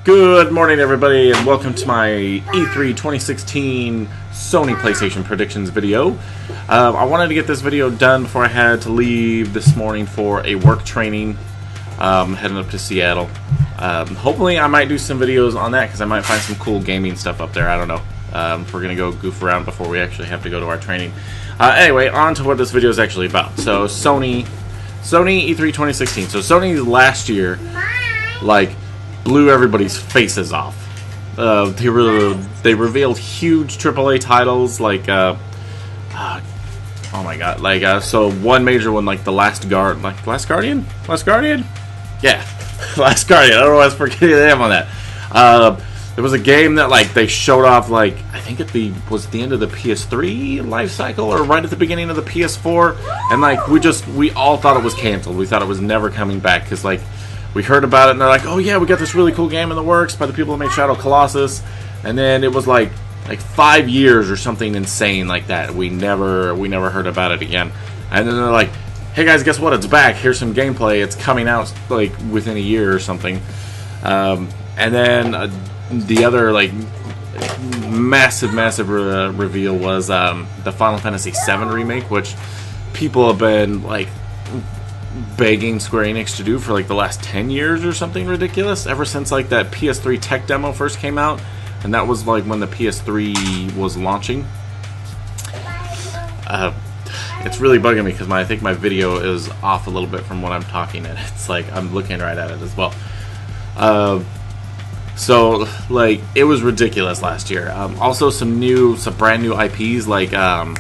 Good morning, everybody, and welcome to my E3 2016 Sony PlayStation predictions video. I wanted to get this video done before I had to leave this morning for a work training, heading up to Seattle. Hopefully I might do some videos on that because I might find some cool gaming stuff up there. I don't know. We're going to go goof around before we actually have to go to our training. Anyway, on to what this video is actually about. So, Sony E3 2016. So, Sony last year, blew everybody's faces off. They revealed huge AAA titles oh my god, so one major one like The Last Guardian? Yeah, Last Guardian. I don't know why I was forgetting the name on that. There was a game that they showed off I think was the end of the PS3 life cycle or right at the beginning of the PS4, and we all thought it was canceled. We thought it was never coming back because we heard about it, and they're like, oh yeah, we got this really cool game in the works by the people that made Shadow Colossus, and then it was like 5 years or something insane like that. We never heard about it again. And then they're like, hey guys, guess what? It's back. Here's some gameplay. It's coming out within a year or something. And then the other massive reveal was the Final Fantasy VII remake, which people have been begging Square Enix to do for the last 10 years or something ridiculous, ever since that PS3 tech demo first came out, and that was when the PS3 was launching. It's really bugging me because I think my video is off a little bit from what I'm talking, and it's I'm looking right at it as well. So it was ridiculous last year. Also some brand new IPs God,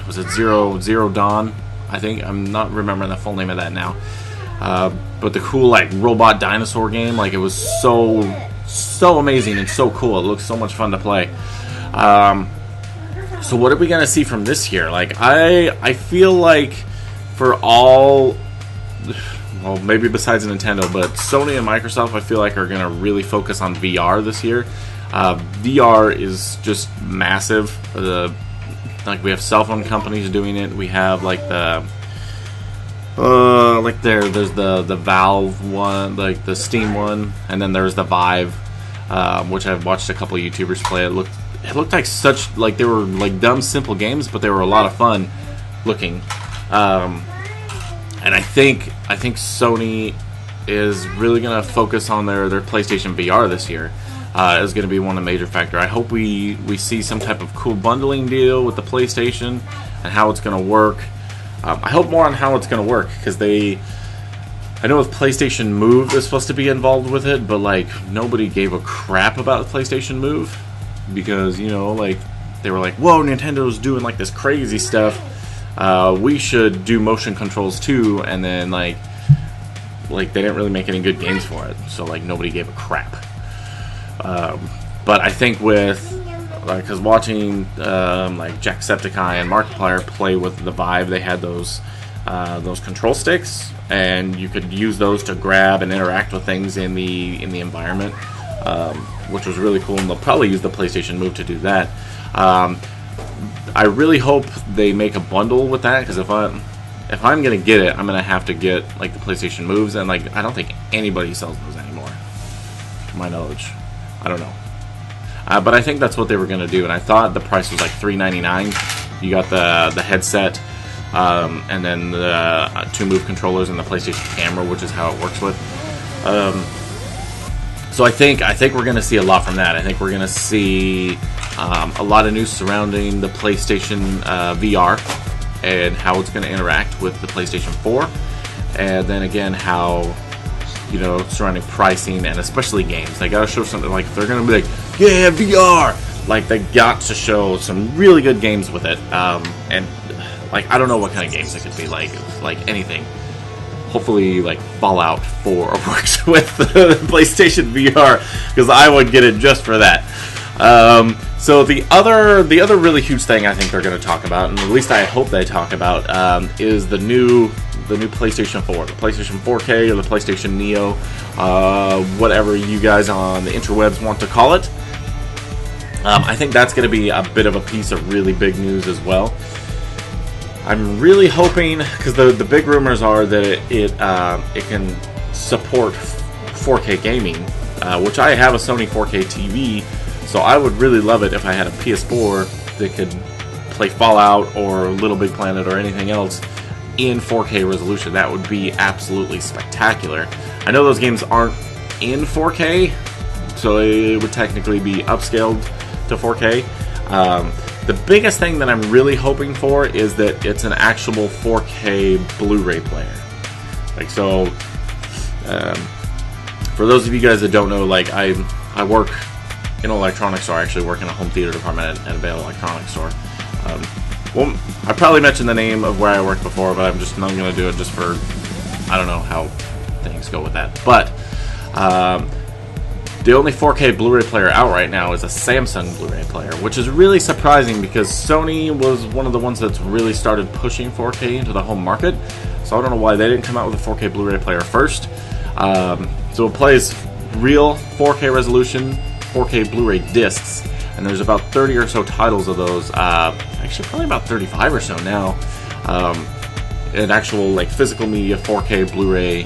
was it Zero Dawn? I think I'm not remembering the full name of that now, but the cool robot dinosaur game, it was so amazing and so cool. It looks so much fun to play. So what are we gonna see from this year? I feel for all, well, maybe besides Nintendo, but Sony and Microsoft, I feel are gonna really focus on VR this year. VR is just massive. We have cell phone companies doing it. We have there's the Valve one, the Steam one, and then there's the Vive, which I've watched a couple of YouTubers play. It looked like they were dumb simple games, but they were a lot of fun looking. And I think Sony is really gonna focus on their PlayStation VR this year. Is going to be one of the major factors. I hope we see some type of cool bundling deal with the PlayStation and how it's going to work. I hope more on how it's going to work because I know with PlayStation Move is supposed to be involved with it, but nobody gave a crap about the PlayStation Move because they were like, whoa, Nintendo's doing this crazy stuff. We should do motion controls too, and then they didn't really make any good games for it, so nobody gave a crap. But I think because watching Jacksepticeye and Markiplier play with the Vive, they had those control sticks, and you could use those to grab and interact with things in the environment, which was really cool. And they'll probably use the PlayStation Move to do that. I really hope they make a bundle with that, because if I'm gonna get it, I'm gonna have to get the PlayStation Moves, and I don't think anybody sells those anymore, to my knowledge. I don't know. But I think that's what they were going to do, and I thought the price was $399. You got the headset, and then the 2 Move controllers and the PlayStation camera, which is how it works with. So I think we're going to see a lot from that. I think we're going to see a lot of news surrounding the PlayStation VR and how it's going to interact with the PlayStation 4, and then again how surrounding pricing and especially games. They gotta show something if they're gonna be yeah, VR. They got to show some really good games with it. And I don't know what kind of games it could be. Anything. Hopefully Fallout 4 works with the PlayStation VR, because I would get it just for that. So the other really huge thing I think they're gonna talk about, and at least I hope they talk about, is the new PlayStation 4, the PlayStation 4K or the PlayStation Neo, whatever you guys on the interwebs want to call it. I think that's going to be a bit of a piece of really big news as well. I'm really hoping, because the big rumors are that it can support 4K gaming, which I have a Sony 4K TV, so I would really love it if I had a PS4 that could play Fallout or Little Big Planet or anything else in 4K resolution. That would be absolutely spectacular. I know those games aren't in 4K, so it would technically be upscaled to 4K. The biggest thing that I'm really hoping for is that it's an actual 4K Blu-ray player. Like, so, for those of you guys that don't know, like, I work in an electronics store. I actually work in a home theater department at a Vail electronics store. Well, I probably mentioned the name of where I worked before, but I'm not going to do it just for, I don't know how things go with that. But, the only 4K Blu-ray player out right now is a Samsung Blu-ray player, which is really surprising because Sony was one of the ones that's really started pushing 4K into the home market. So I don't know why they didn't come out with a 4K Blu-ray player first. So it plays real 4K resolution, 4K Blu-ray discs, and there's about 30 or so titles of those. Actually, probably about 35 or so now. In actual like physical media 4K Blu-ray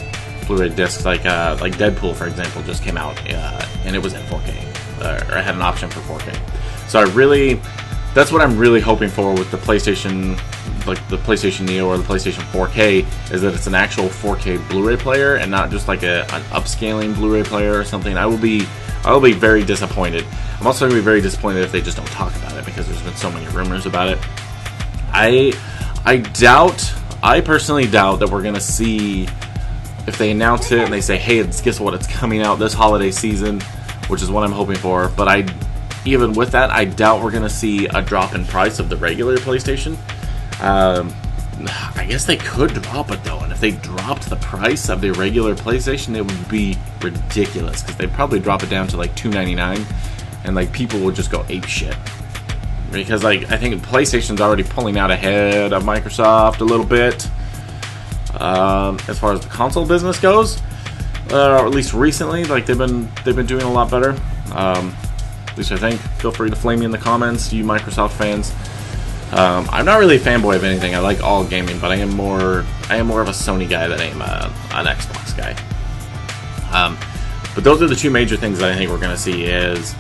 discs, like Deadpool, for example, just came out, and it was in 4K, or had an option for 4K. So that's what I'm really hoping for with the PlayStation, like the PlayStation Neo or the PlayStation 4K, is that it's an actual 4K Blu-ray player and not just like an upscaling Blu-ray player or something. I will be very disappointed. I'm also going to be very disappointed if they just don't talk about it, because there's been so many rumors about it. I personally doubt that we're going to see, if they announce it and they say, hey, guess what, it's coming out this holiday season, which is what I'm hoping for, but even with that, I doubt we're going to see a drop in price of the regular PlayStation. I guess they could drop it, though, and if they dropped the price of the regular PlayStation, it would be ridiculous, because they'd probably drop it down to like $299, and like people would just go apeshit. Because like I think PlayStation's already pulling out ahead of Microsoft a little bit. As far as the console business goes, or at least recently, like they've been doing a lot better. At least I think. Feel free to flame me in the comments, you Microsoft fans. I'm not really a fanboy of anything. I like all gaming, but I am more of a Sony guy than I am an Xbox guy. But those are the two major things that I think we're going to see is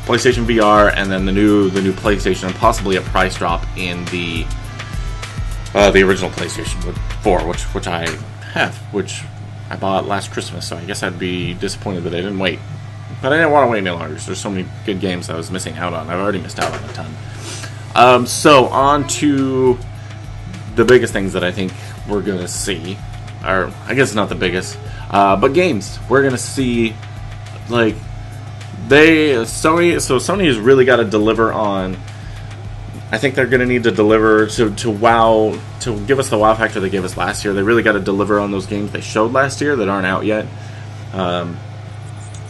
PlayStation VR, and then the new PlayStation, and possibly a price drop in the original PlayStation 4, which I have, which I bought last Christmas, so I guess I'd be disappointed that I didn't wait. But I didn't want to wait any longer, because there's so many good games I was missing out on. I've already missed out on a ton. So, on to the biggest things that I think we're going to see. Or, I guess not the biggest, but games. We're going to see, like, Sony has really got to deliver on. I think they're going to need to deliver to give us the wow factor they gave us last year. They really got to deliver on those games they showed last year that aren't out yet.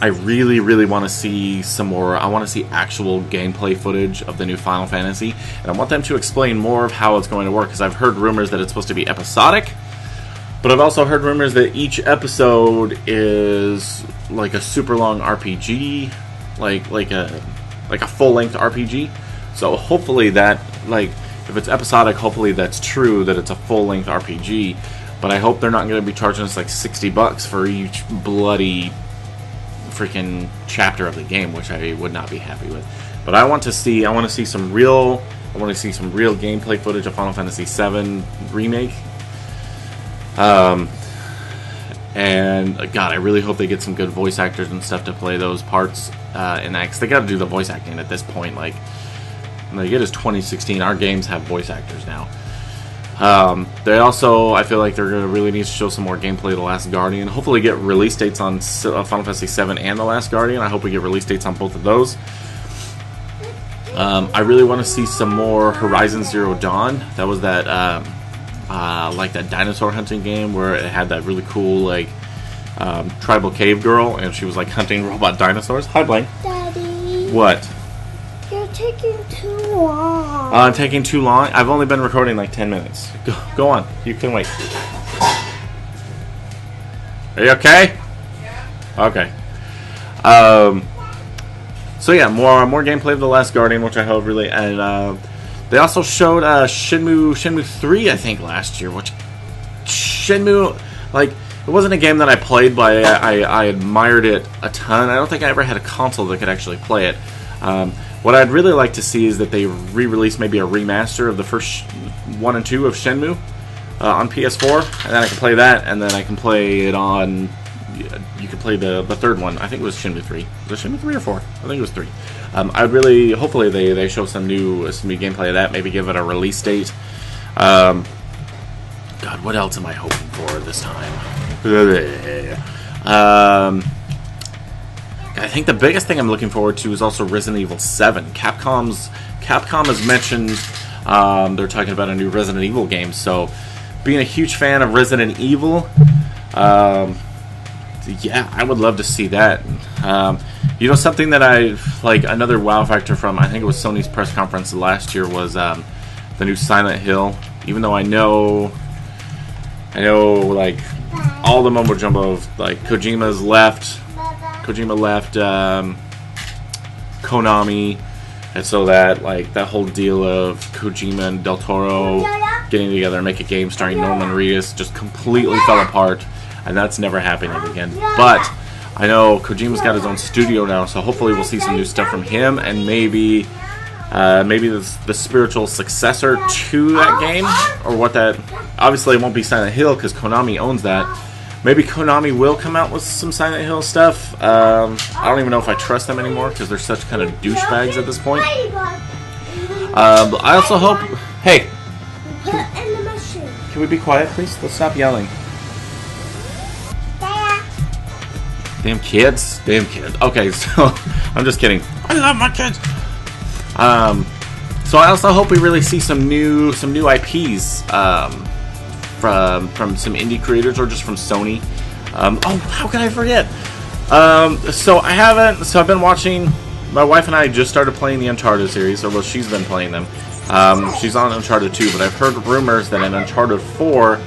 I really, really want to see some more. I want to see actual gameplay footage of the new Final Fantasy, and I want them to explain more of how it's going to work, because I've heard rumors that it's supposed to be episodic, but I've also heard rumors that each episode is like a super long RPG, like a full-length RPG. So hopefully that, like, if it's episodic, hopefully that's true, that it's a full-length RPG. But I hope they're not going to be charging us like $60 for each bloody freaking chapter of the game, which I would not be happy with. But I want to see some real gameplay footage of Final Fantasy VII Remake. And God, I really hope they get some good voice actors and stuff to play those parts in that, 'cause they got to do the voice acting at this point. Like it is 2016. Our games have voice actors now. They also, I feel like they're going to really need to show some more gameplay of The Last Guardian. Hopefully get release dates on Final Fantasy VII and The Last Guardian. I hope we get release dates on both of those. I really want to see some more Horizon Zero Dawn. That was that, like that dinosaur hunting game where it had that really cool, like, tribal cave girl, and she was, like, hunting robot dinosaurs. Hi, Blaine. Daddy. What? You're taking too long. I'm taking too long? I've only been recording like 10 minutes. Go on. You can wait. Are you okay? Yeah. Okay. So yeah, more gameplay of The Last Guardian, which I hope really, and they also showed Shenmue 3, I think, last year, which Shenmue, like, it wasn't a game that I played, but I admired it a ton. I don't think I ever had a console that could actually play it. What I'd really like to see is that they re-release maybe a remaster of the first 1 and 2 of Shenmue on PS4, and then I can play that, and then I can play it on... You can play the third one. I think it was Shenmue 3. Was it Shenmue 3 or 4? I think it was 3. I'd really... Hopefully they show some new gameplay of that, maybe give it a release date. God, what else am I hoping for this time? I think the biggest thing I'm looking forward to is also Resident Evil 7. Capcom has mentioned they're talking about a new Resident Evil game, so being a huge fan of Resident Evil, yeah, I would love to see that. You know, something that I like, another wow factor from, I think it was Sony's press conference last year, was the new Silent Hill. Even though I know like all the mumbo jumbo of like Kojima left Konami, and so that like that whole deal of Kojima and Del Toro getting together and make a game starring Norman Reedus just completely fell apart, and that's never happening again. But I know Kojima's got his own studio now, so hopefully we'll see some new stuff from him, and maybe the spiritual successor to that game, or what that... Obviously it won't be Silent Hill because Konami owns that. Maybe Konami will come out with some Silent Hill stuff. I don't even know if I trust them anymore because they're such kind of douchebags at this point. But I also hope... Hey! Can we be quiet, please? Let's stop yelling. Damn kids. Damn kids. Okay, so... I'm just kidding. I love my kids! So I also hope we really see some new IPs from some indie creators or just from Sony. Oh, how can I forget? So I've been watching. My wife and I just started playing the Uncharted series, or well, she's been playing them. She's on Uncharted 2, but I've heard rumors that in Uncharted 4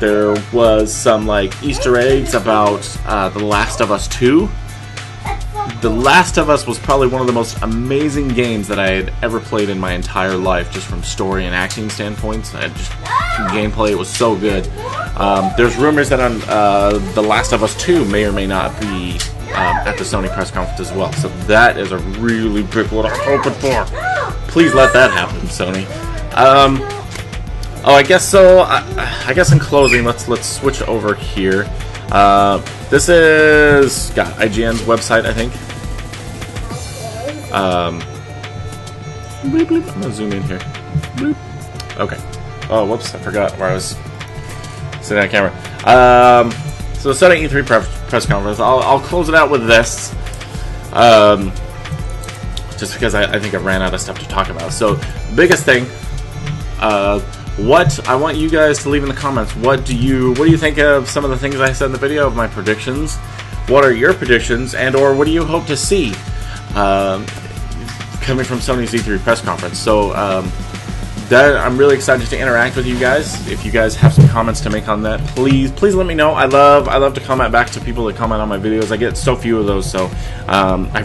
there was some like Easter eggs about The Last of Us 2. The Last of Us was probably one of the most amazing games that I had ever played in my entire life, just from story and acting standpoints. Just gameplay, it was so good. There's rumors that on The Last of Us 2 may or may not be at the Sony press conference as well. So that is a really big what I'm hoping for. Please let that happen, Sony. Oh, I guess so. I guess in closing, let's switch over here. This is IGN's website, I think. I'm gonna zoom in here. Okay. Oh, whoops! I forgot where I was sitting on camera. So the Sony E3 press conference. I'll close it out with this. Just because I think I ran out of stuff to talk about. So, biggest thing. What I want you guys to leave in the comments. What do you think of some of the things I said in the video of my predictions? What are your predictions, and or what do you hope to see coming from Sony's E3 press conference? So that I'm really excited to interact with you guys. If you guys have some comments to make on that, please let me know. I love to comment back to people that comment on my videos. I get so few of those, so I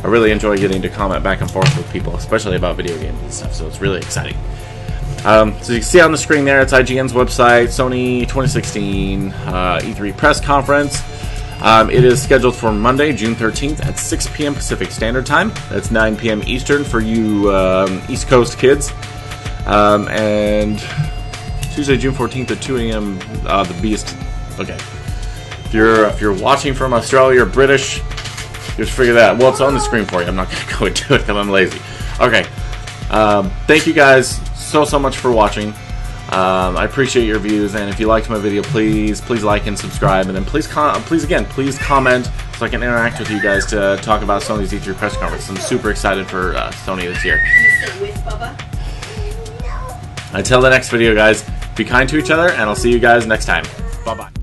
really enjoy getting to comment back and forth with people, especially about video games and stuff. So it's really exciting. So you can see on the screen there, it's IGN's website, Sony 2016 E3 press conference. It is scheduled for Monday, June 13th at 6 p.m. Pacific Standard Time. That's 9 p.m. Eastern for you East Coast kids. And Tuesday, June 14th at 2 a.m. The Beast. Okay. If you're watching from Australia or British, just figure that out. Well, it's on the screen for you. I'm not going to go into it because I'm lazy. Okay. Thank you guys so much for watching. I appreciate your views, and if you liked my video, please like and subscribe, and then please comment so I can interact with you guys to talk about Sony's E3 press conference. I'm super excited for Sony this year. Until the next video, guys, be kind to each other, and I'll see you guys next time. Bye bye.